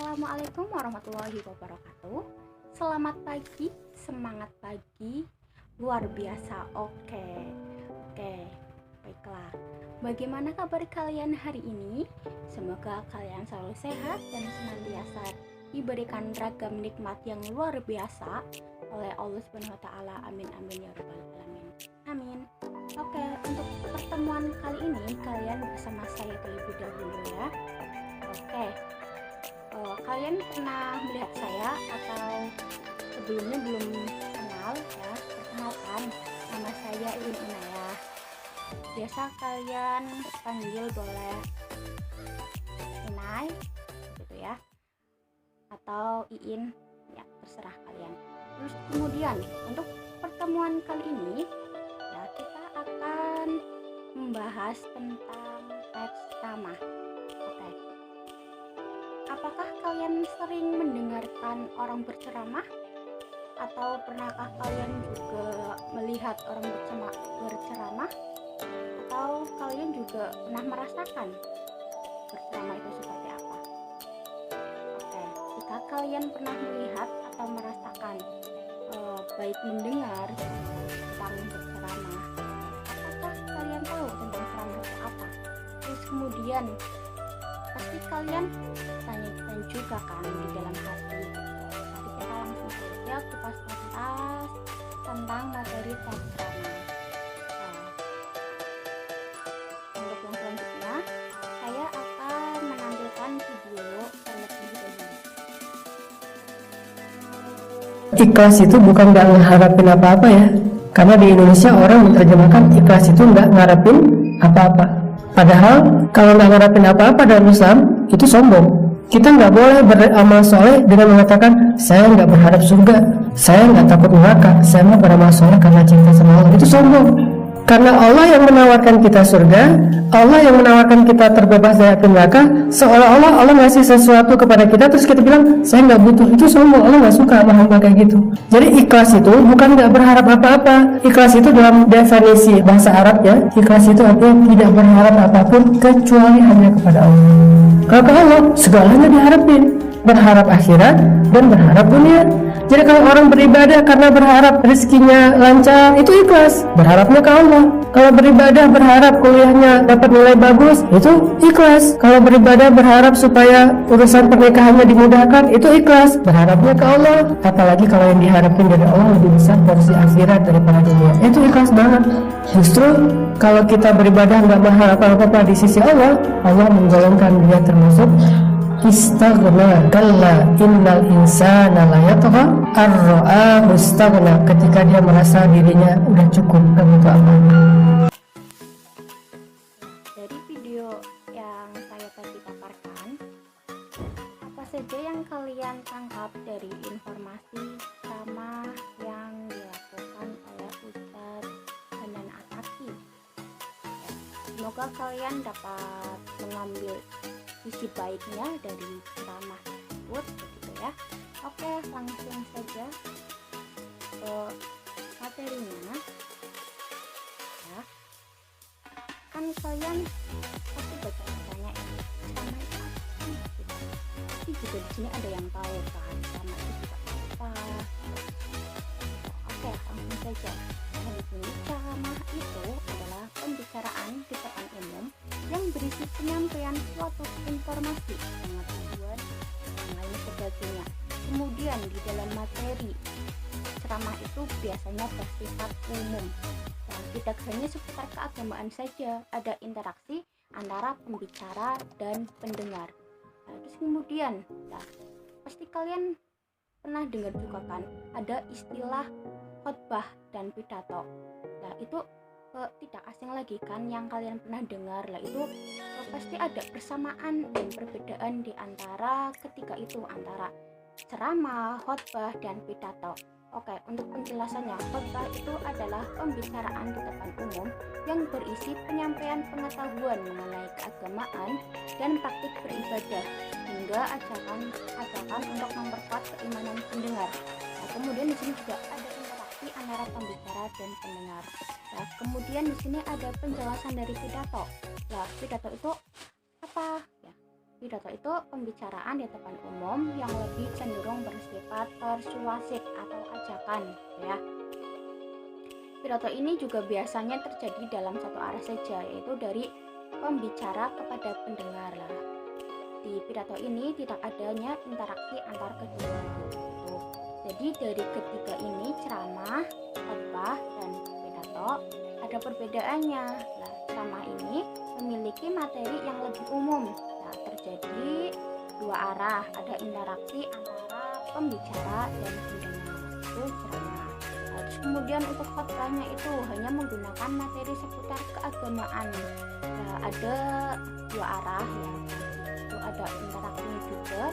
Assalamualaikum warahmatullahi wabarakatuh. Selamat pagi, semangat pagi, luar biasa. Oke, baiklah. Bagaimana kabar kalian hari ini? Semoga kalian selalu sehat dan senantiasa diberikan ragam nikmat yang luar biasa oleh Allah Subhanahu wa taala. Amin amin ya rabbal alamin. Amin. Oke, untuk pertemuan kali ini kalian bersama saya terlebih dahulu ya. Oke. Kalian pernah melihat saya atau sebelumnya belum kenal ya? Perkenalkan, nama saya Iin Inayah. Biasa kalian panggil boleh Inay gitu ya, atau Iin, ya terserah kalian. Terus kemudian untuk pertemuan kali ini ya, kita akan membahas tentang teks ceramah. Oke. Apakah kalian sering mendengarkan orang berceramah? Atau pernahkah kalian juga melihat orang berceramah? Atau kalian juga pernah merasakan berceramah itu seperti apa? Oke, jika kalian pernah melihat atau merasakan baik mendengar tentang berceramah, apakah kalian tahu tentang ceramah itu apa? Terus kemudian pasti kalian tanya-tanya juga kan di dalam hati. Jadi kita langsung saja kupas tuntas tentang materi teks ceramah. Untuk yang selanjutnya, saya akan menampilkan video terlebih dahulu. Ikhlas itu bukan nggak ngeharapin apa-apa ya. Karena di Indonesia orang menerjemahkan ikhlas itu nggak ngarepin apa-apa. Padahal kalau nggak ngarepin apa-apa dalam Islam itu sombong. Kita nggak boleh beramal soleh dengan mengatakan saya nggak berharap surga, saya nggak takut neraka, saya mau beramal soleh karena cinta sama Allah. Itu sombong. Karena Allah yang menawarkan kita surga, Allah yang menawarkan kita terbebas dari api neraka, seolah-olah Allah ngasih sesuatu kepada kita terus kita bilang saya nggak butuh. Itu sombong. Allah nggak suka sama hamba kayak gitu. Jadi ikhlas itu bukan nggak berharap apa-apa. Ikhlas itu dalam definisi bahasa Arab ya, ikhlas itu artinya tidak berharap apapun kecuali hanya kepada Allah. Kalau ke Allah segalanya diharapin, berharap akhirat dan berharap dunia. Jadi kalau orang beribadah karena berharap rezekinya lancar, itu ikhlas, berharapnya ke Allah. Kalau beribadah berharap kuliahnya dapat nilai bagus, itu ikhlas. Kalau beribadah berharap supaya urusan pernikahannya dimudahkan, itu ikhlas, berharapnya ke Allah. Apalagi kalau yang diharapkan dari Allah lebih besar porsi akhirat daripada dunia, itu ikhlas banget. Justru kalau kita beribadah nggak berharap apa-apa di sisi Allah, Allah menggolongkan dia termasuk istaghna. Kalla innal insana la yatgha ar-ra'ahu istaghna, ketika dia merasa dirinya udah cukup dan butuh apa-apa. Dari video yang saya tadi paparkan, apa saja yang kalian tangkap dari informasi sama yang dilakukan oleh Ustadz Hanan Ataki? Semoga kalian dapat mengambil sisi baiknya dari ceramah tersebut, begitu ya. Oke, langsung saja ke materinya ya. Kan kalian pasti baca-bacanya ya, sama itu apa sih, gitu. Pasti juga di sini ada yang tahu kan sama itu juga apa. Oke, langsung saja. Nah, di sini ceramah itu adalah pembicaraan di depan umum yang berisi penyampaian suatu informasi, pengetahuan, dan lain sebagainya. Kemudian di dalam materi ceramah itu biasanya bersifat umum dan tidak hanya seputar keagamaan saja, ada interaksi antara pembicara dan pendengar. Nah, terus kemudian pasti kalian pernah dengar juga kan ada istilah khotbah dan pidato. Nah, itu tidak asing lagi kan yang kalian pernah dengar lah. Itu pasti ada persamaan dan perbedaan di antara ketiga itu, antara ceramah, khotbah, dan pidato. Oke, untuk penjelasannya, khotbah itu adalah pembicaraan di depan umum yang berisi penyampaian pengetahuan mengenai keagamaan dan praktik beribadah hingga ajakan untuk memperkuat keimanan pendengar. Nah, kemudian di sini juga ada interaksi antara pembicara dan pendengar. Nah, kemudian di sini ada penjelasan dari pidato. Nah, pidato itu apa? Ya, Pidato itu pembicaraan di depan umum yang lebih cenderung bersifat persuasif atau ajakan, gitu ya. Pidato ini juga biasanya terjadi dalam satu arah saja, yaitu dari pembicara kepada pendengar lah. Di pidato ini tidak adanya interaksi antar kedua gitu. Jadi dari ketiga ini, ceramah, khotbah, dan pidato, ada perbedaannya. Nah, ceramah ini memiliki materi yang lebih umum. Nah, terjadi dua arah, ada interaksi antara pembicara dan pendengar. Itu ceramah. Terus kemudian untuk khotbahnya itu hanya menggunakan materi seputar keagamaan. Nah, ada dua arah ya. Itu ada interaksinya juga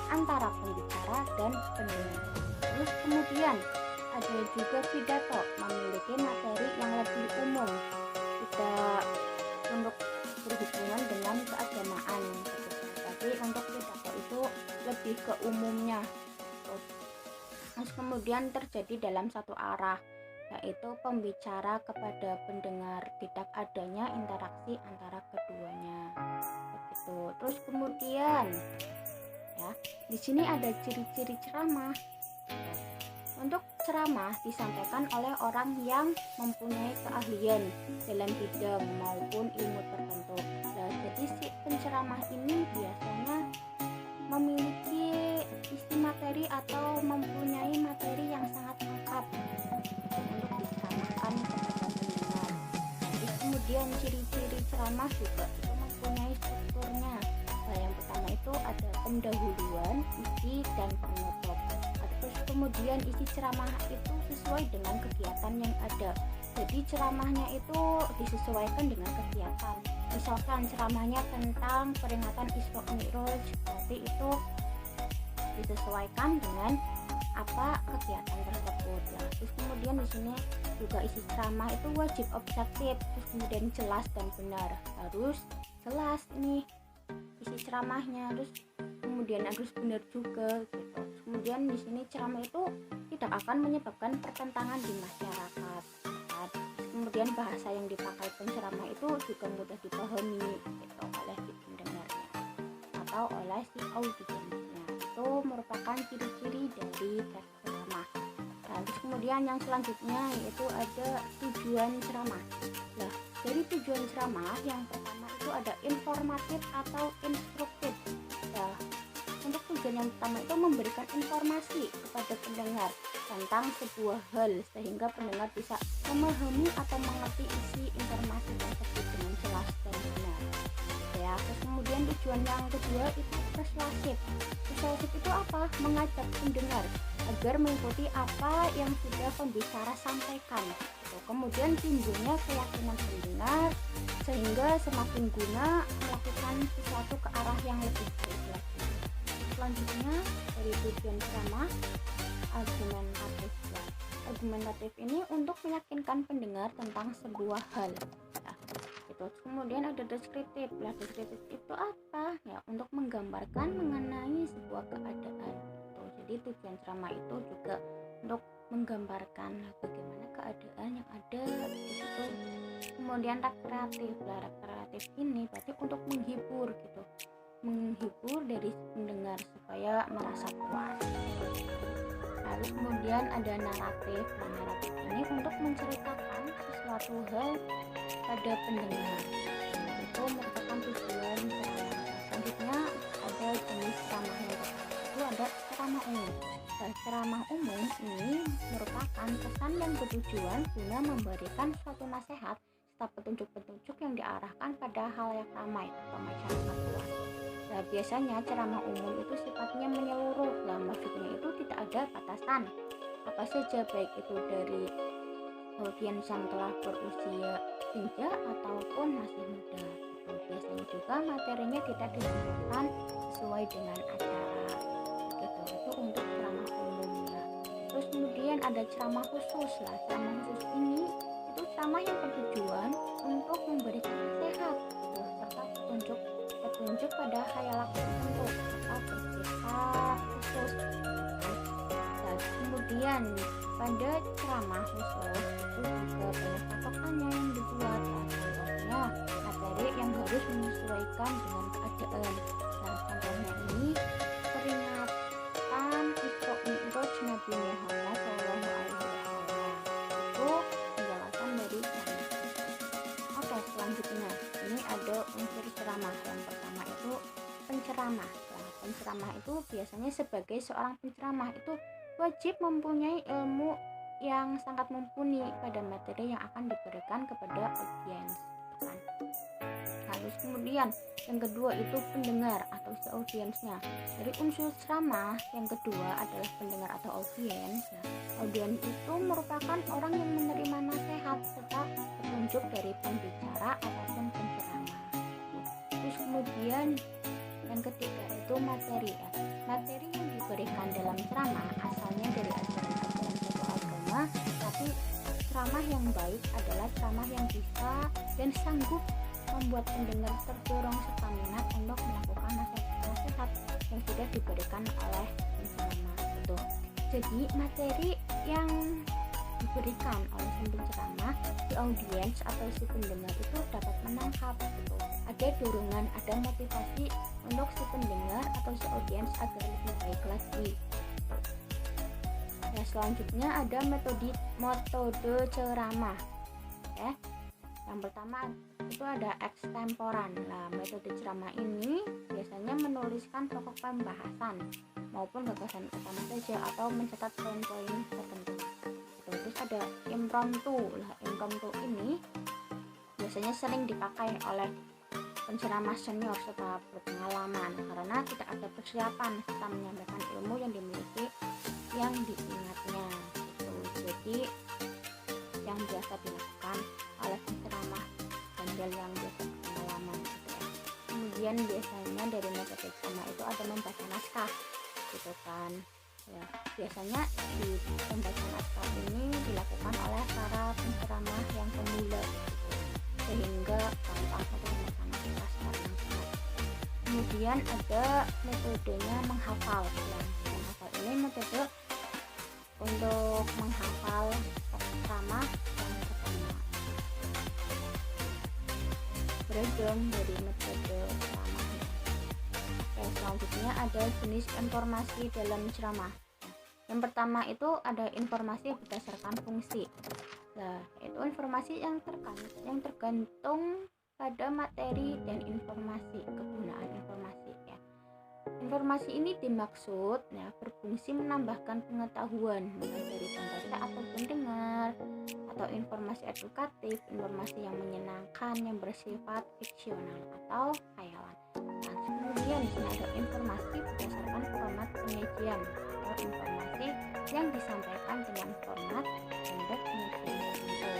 antara pembicara dan pendengar. Terus kemudian ada juga pidato, memiliki materi yang lebih umum, tidak untuk berhubungan dengan keagamaan. Tapi untuk pidato itu lebih ke umumnya. Terus kemudian terjadi dalam satu arah, yaitu pembicara kepada pendengar, tidak adanya interaksi antara keduanya. Begitu. Terus kemudian ya, di sini ada ciri-ciri ceramah. Untuk ceramah disampaikan oleh orang yang mempunyai keahlian dalam bidang maupun ilmu tertentu. Nah, jadi si penceramah ini biasanya memiliki isi materi atau mempunyai materi yang sangat lengkap untuk diceramahkan kepada pendengar. Terus kemudian ciri-ciri ceramah juga itu mempunyai strukturnya. Nah, yang pertama itu ada pendahuluan, isi, dan penutup. Terus kemudian isi ceramah itu sesuai dengan kegiatan yang ada. Jadi ceramahnya itu disesuaikan dengan kegiatan. Misalkan ceramahnya tentang peringatan Isra Mi'raj, berarti itu disesuaikan dengan apa kegiatan tersebut ya. Terus kemudian di sini juga isi ceramah itu wajib objektif, terus kemudian jelas dan benar. Harus jelas ini isi ceramahnya, terus kemudian harus benar juga gitu. Kemudian di sini ceramah itu tidak akan menyebabkan pertentangan di masyarakat. Kemudian bahasa yang dipakai penceramah itu juga mudah dipahami gitu oleh si pendengarnya atau oleh si audiensnya. Itu merupakan ciri-ciri dari teks ceramah. Terus kemudian yang selanjutnya yaitu ada tujuan ceramah. Nah, dari tujuan ceramah yang pertama itu ada informatif atau instruktif. Nah, untuk tujuan yang pertama itu memberikan informasi kepada pendengar tentang sebuah hal sehingga pendengar bisa memahami atau mengerti isi informasi tersebut dengan jelas dan benar. Ya, terus kemudian tujuan yang kedua itu persuasif. Persuasif itu apa? Mengajak pendengar agar mengikuti apa yang sudah pembicara sampaikan. Kemudian timbulnya keyakinan pendengar sehingga semakin guna melakukan sesuatu ke arah yang lebih baik lagi. Selanjutnya dari tujuan ceramah argumentatif ya. Argumentatif ini untuk meyakinkan pendengar tentang sebuah hal ya. Itu. Kemudian ada deskriptif. Nah, deskriptif itu apa? Ya, untuk menggambarkan mengenai sebuah keadaan. Jadi tujuan ceramah itu juga untuk menggambarkan bagaimana keadaan yang ada itu. Kemudian rekreatif. Nah, rekreatif ini berarti untuk menghibur gitu. Menghibur dari pendengar supaya merasa puas. Lalu kemudian ada naratif. Nah, naratif ini untuk menceritakan sesuatu hal pada pendengar. Itu merupakan tujuan ceramah. Selanjutnya ada jenis ceramah yang pertama itu ada ceramah umum. Nah, ceramah umum ini merupakan pesan yang bertujuan guna memberikan suatu nasihat serta petunjuk-petunjuk yang diarahkan pada hal yang ramai atau masyarakat luas. Nah, biasanya ceramah umum itu sifatnya menyeluruh. Nah, maksudnya itu tidak ada batasan. Apa saja baik itu dari audiens yang telah berusia senja ataupun masih muda. Biasanya juga materinya tidak ditentukan sesuai dengan acara. Gitu. Itu untuk ceramah umum ya. Terus kemudian ada ceramah khusus lah. Ceramah khusus ini itu ceramah yang bertujuan untuk memberikan nasihat gitu, serta petunjuk pada khayalak tertentu atau bersifat khusus. Dan kemudian pada ceramah khusus itu juga banyak patokannya yang dibuat. Contohnya materi yang harus menyesuaikan dengan keadaan. Nah, contohnya ini peringatan Isra Mi'raj Nabi Muhammad SAW itu penjelasan dari ceramah. Oke, selanjutnya ini ada unsur ceramah. Yang pertama itu penceramah. Nah, penceramah itu biasanya sebagai seorang penceramah itu wajib mempunyai ilmu yang sangat mumpuni pada materi yang akan diberikan kepada audiens, kan? Harus kemudian yang kedua itu pendengar atau si audiensnya. Dari unsur ceramah yang kedua adalah pendengar atau audiens. Nah, audiens itu merupakan orang yang menerima nasihat serta petunjuk dari pembicara ataupun penceramah. Terus kemudian yang ketiga itu materi ya. Materi yang diberikan dalam ceramah asalnya dari ajaran-ajaran suatu agama, tapi ceramah yang baik adalah ceramah yang bisa dan sanggup membuat pendengar terdorong serta minat untuk melakukan nasihat-nasihat yang sudah diberikan oleh penceramah itu. Jadi materi yang diberikan oleh si penceramah, si audiens atau si pendengar itu dapat menangkap gitu. Ada dorongan, ada motivasi untuk si pendengar atau si audiens agar lebih baik lagi. Ya, selanjutnya ada metode ceramah. Ya. Yang pertama itu ada ekstemporan. Nah, metode ceramah ini biasanya menuliskan pokok pembahasan maupun gagasan utama saja atau mencatat poin-poin tertentu. Terus ada impromptu. Nah, impromptu ini biasanya sering dipakai oleh penceramah senior serta berpengalaman karena tidak ada persiapan serta menyampaikan ilmu yang dimiliki yang diingatnya gitu. Jadi yang biasa dilakukan oleh penceramah bandel yang biasa berpengalaman gitu ya. Kemudian biasanya dari metode ceramah itu ada membaca naskah gitu kan ya. Biasanya di pembacaan naskah ini dilakukan oleh para penceramah yang pemula gitu, sehingga gampang untuk membaca naskah. Kemudian ada metodenya menghafal ya. Menghafal ini metode untuk menghafal ceramah yang pertama. Beragam dari metode ceramahnya. Selanjutnya ada jenis informasi dalam ceramah. Yang pertama itu ada informasi berdasarkan fungsi. Nah, itu informasi yang tergantung pada materi dan informasi, kegunaan informasi ya. Informasi ini dimaksud ya berfungsi menambahkan pengetahuan dari pembaca atau pendengar, atau informasi edukatif, informasi yang menyenangkan yang bersifat fiksional atau khayalan. Nah, kemudian di sini ada informasi berdasarkan format penyajian atau informasi yang disampaikan dengan format pendek penyajian tertentu.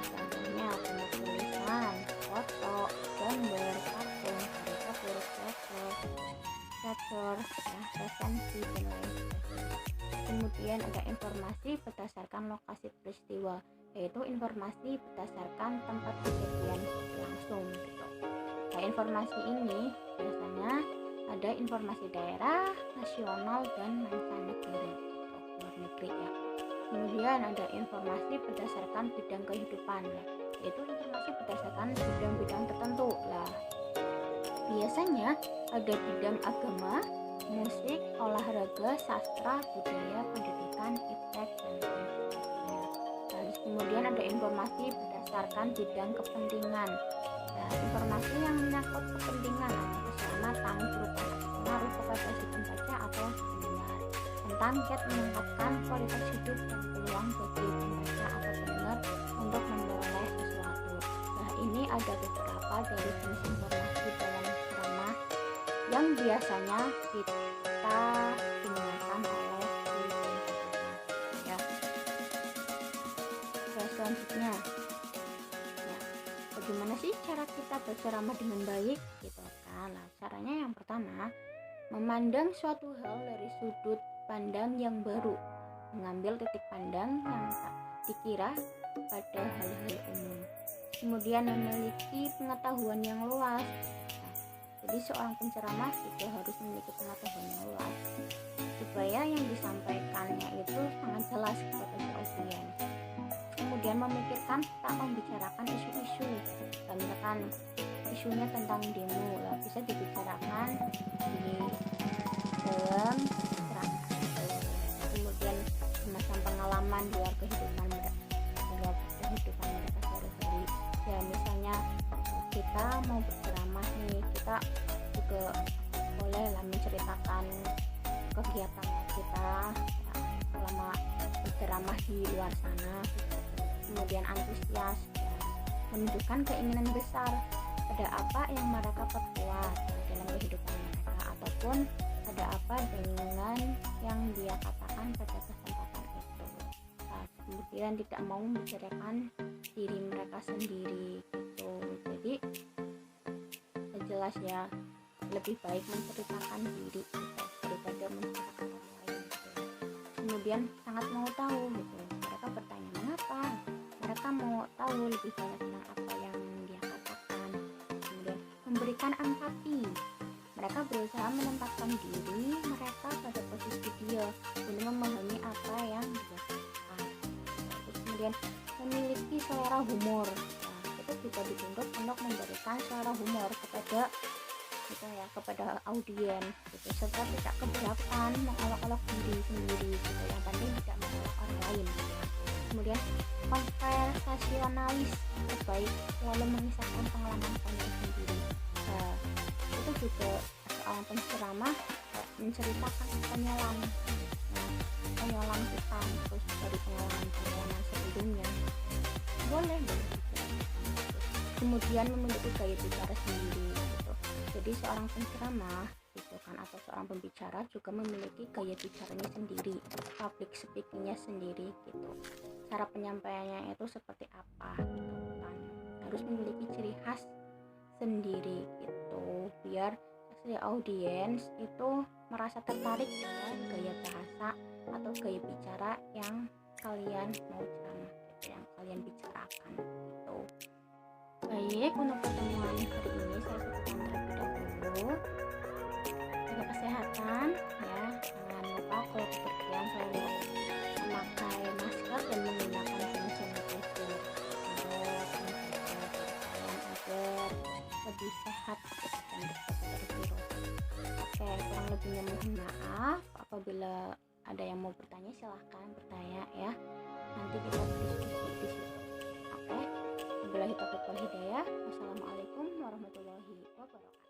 Contohnya penulisan, foto, gambar, kartun, karikatur, teater, resensi dan lain sebagainya. Kemudian ada informasi berdasarkan lokasi peristiwa, yaitu informasi berdasarkan tempat kejadian langsung gitu. Nah, informasi ini biasanya ada informasi daerah, nasional, dan mancanegara atau luar negeri ya. Kemudian ada informasi berdasarkan bidang kehidupan ya, yaitu informasi berdasarkan bidang-bidang tertentu lah. Biasanya ada bidang agama, musik, olahraga, sastra, budaya, pendidikan, iptek, dan lain-lain. Terus kemudian ada informasi berdasarkan bidang kepentingan. Nah, informasi yang menyangkut kepentingan atau keselamatan berupa pengaruh kepada si pembaca atau pendengar tentang kiat meningkatkan kualitas hidup dan peluang bagi pembaca atau pendengar untuk memperoleh sesuatu. Nah, ini ada beberapa dari jenis informasi dalam ceramah yang biasanya kita dengarkan oleh si penceramah ya. Selanjutnya ya, bagaimana sih cara kita berceramah dengan baik gitu kan? Nah, caranya yang pertama, memandang suatu hal dari sudut pandang yang baru, mengambil titik pandang yang tak dikira pada hal-hal umum. Kemudian memiliki pengetahuan yang luas. Nah, jadi seorang penceramah juga harus memiliki pengetahuan yang luas supaya yang disampaikannya itu sangat jelas kepada si audiens. Kemudian memikirkan serta membicarakan isu-isu, misalkan isunya tentang demo lah, bisa dibicarakan di dalam ceramah. Kemudian semacam pengalaman luar kehidupan mereka sehari-hari. Ya misalnya kita mau berceramah nih, kita juga boleh lah menceritakan kegiatan kita selama berceramah di luar sana, kemudian antusias, menunjukkan keinginan besar pada apa yang mereka perbuat dalam kehidupan mereka, ataupun pada apa dengan yang dia katakan pada kesempatan itu. Kemudian tidak mau membicarakan diri mereka sendiri gitu. Jadi jelas ya, lebih baik menceritakan diri gitu, daripada menceritakan orang lain gitu. Kemudian sangat mau tahu gitu, mereka bertanya mengapa, mereka mau tahu lebih banyak tentang apa yang dia katakan. Kemudian memberikan empati, mereka berusaha menempatkan diri mereka pada posisi dia untuk memahami apa yang dia katakan. Terus kemudian memiliki selera humor, nah, itu juga dituntut untuk memberikan selera humor kepada gitu ya, kepada audiens gitu, serta tidak keberatan mengolok-olok diri sendiri gitu, yang penting tidak mengolok orang lain. Kemudian konversasionalis, terbaik selalu mengisahkan pengalaman sendiri. Nah, itu juga seorang penceramah menceritakan penyelam, kita terus dari pengalaman sebelumnya, boleh gitu. Kemudian memiliki gaya bicara sendiri gitu. Jadi seorang penceramah gitu kan, atau seorang pembicara juga memiliki gaya bicaranya sendiri, public speakingnya sendiri gitu. Cara penyampaiannya itu seperti apa gitu kan, harus memiliki ciri khas sendiri gitu, biar si audiens itu merasa tertarik dengan gaya bahasa atau gaya bicara yang kalian mau ceramah gitu, yang kalian bicarakan gitu. Baik, untuk pertemuan hari ini saya cukupkan terlebih dahulu. Jaga kesehatan ya, jangan lupa kalau bepergian selalu memakai masker dan menggunakan hand sanitizer agar lebih sehat dan terhindar dari virus. Oke, kurang lebihnya mohon maaf. Apabila ada yang mau bertanya silahkan bertanya ya, nanti kita berdiskusi di situ. Oke, wabillahi taufiq wal hidayah. Wassalamualaikum warahmatullahi wabarakatuh.